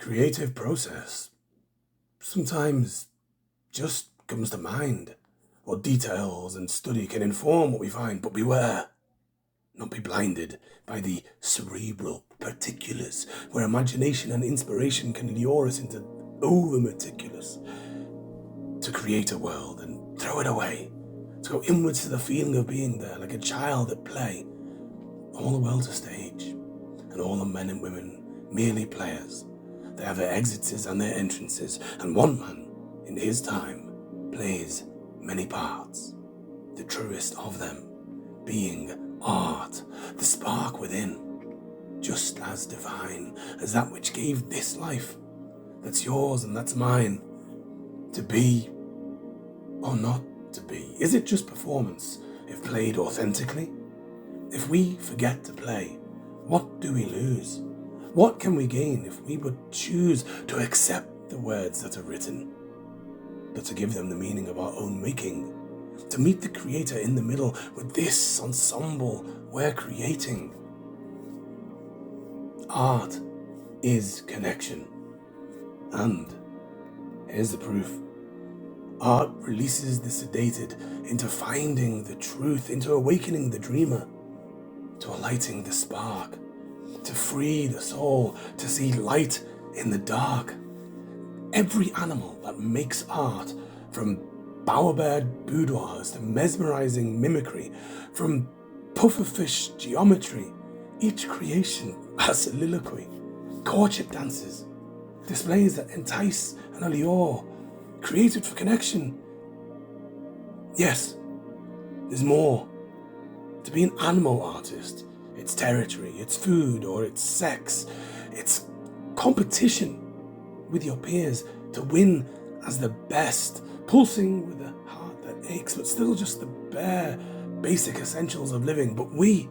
creative process sometimes just comes to mind. What details and study can inform what we find, but beware, not be blinded by the cerebral particulars, where imagination and inspiration can lure us into over-meticulous, to create a world and throw it away, to go inwards to the feeling of being there, like a child at play. All the world's a stage, and all the men and women merely players. They have their exits and their entrances, and one man, in his time, plays many parts, the truest of them being art, the spark within, just as divine as that which gave this life, that's yours and that's mine, to be or not to be. Is it just performance if played authentically? If we forget to play, what do we lose? What can we gain if we would choose to accept the words that are written, but to give them the meaning of our own making, to meet the creator in the middle with this ensemble we're creating? Art is connection. And here's the proof. Art releases the sedated into finding the truth, into awakening the dreamer, to alighting the spark, to free the soul, to see light in the dark. Every animal that makes art, from bowerbird boudoirs to mesmerizing mimicry, from pufferfish geometry, each creation has soliloquy, courtship dances, displays that entice and allure, created for connection. Yes, there's more. To be an animal artist, it's territory, it's food, or it's sex, it's competition with your peers to win as the best, pulsing with a heart that aches, but still just the bare, basic essentials of living. But we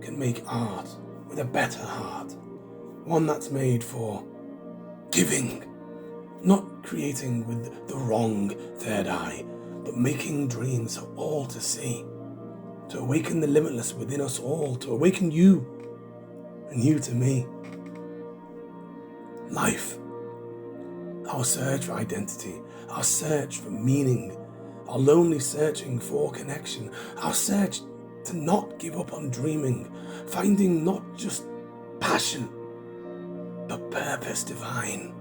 can make art with a better heart, one that's made for giving, not creating with the wrong third eye, but making dreams for all to see, to awaken the limitless within us all, to awaken you and you to me. Life, our search for identity, our search for meaning, our lonely searching for connection, our search to not give up on dreaming, finding not just passion, but purpose divine.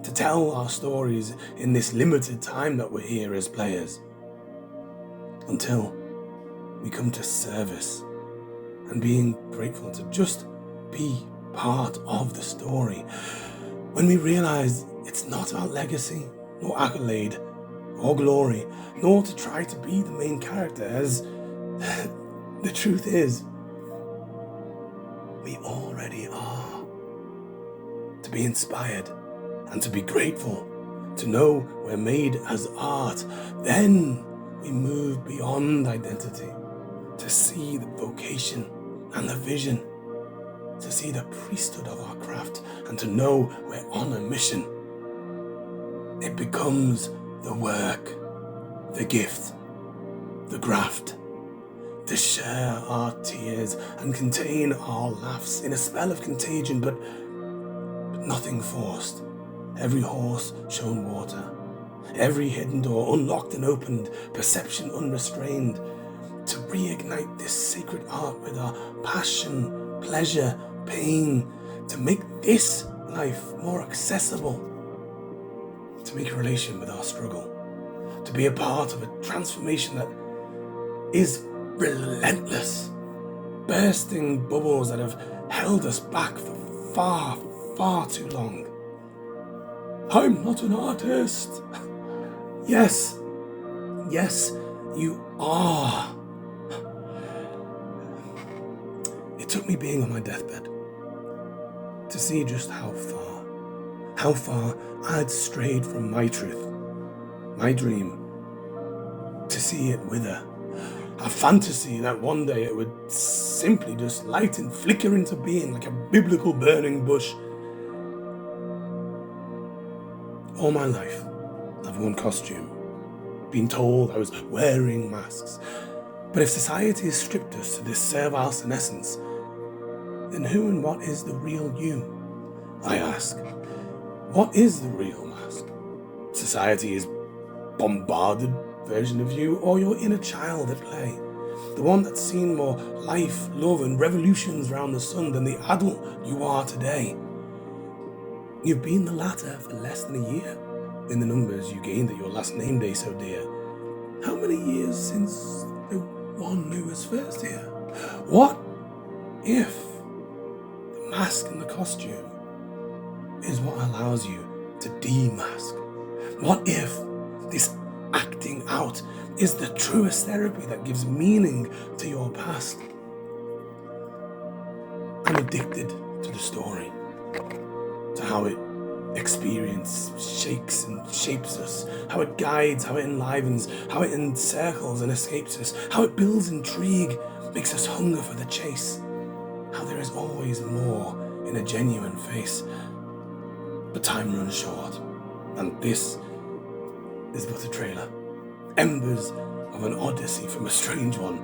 To tell our stories in this limited time that we're here as players, until we come to service and being grateful to just be part of the story. When we realize it's not about legacy, nor accolade, or glory, nor to try to be the main character, as the truth is, we already are. To be inspired and to be grateful, to know we're made as art, then we move beyond identity, to see the vocation and the vision, to see the priesthood of our craft, and to know we're on a mission. It becomes the work, the gift, the graft, to share our tears and contain our laughs in a spell of contagion, but nothing forced. Every horse shown water, every hidden door unlocked and opened, perception unrestrained, to reignite this sacred art with our passion, pleasure, pain, to make this life more accessible, to make a relation with our struggle, to be a part of a transformation that is relentless, bursting bubbles that have held us back for far, far too long. I'm not an artist. Yes, you are. It took me being on my deathbed to see just how far I'd strayed from my truth, my dream, to see it wither. A fantasy that one day it would simply just light and flicker into being like a biblical burning bush. All my life, I've worn costume, been told I was wearing masks. But if society has stripped us to this servile senescence, then who and what is the real you? I ask, what is the real mask? Society's bombarded version of you, or your inner child at play? The one that's seen more life, love, and revolutions round the sun than the adult you are today. You've been the latter for less than a year, in the numbers you gained at your last name day so dear. How many years since the one who was first here? What if the mask and the costume is what allows you to demask? What if this acting out is the truest therapy that gives meaning to your past? I'm addicted to the story, to how it experience shakes and shapes us, how it guides, how it enlivens, how it encircles and escapes us, how it builds intrigue, makes us hunger for the chase, how there is always more in a genuine face. But time runs short, and this is but a trailer. Embers of an odyssey from a strange one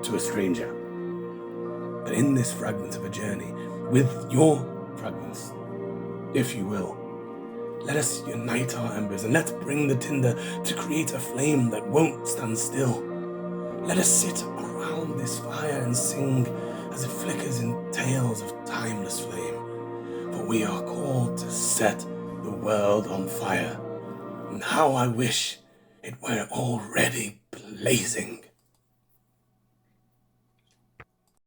to a stranger. But in this fragment of a journey, with your fragments, if you will, let us unite our embers and let's bring the tinder to create a flame that won't stand still. Let us sit around this fire and sing as it flickers in tales of timeless flame. For we are called to set the world on fire. And how I wish it were already blazing.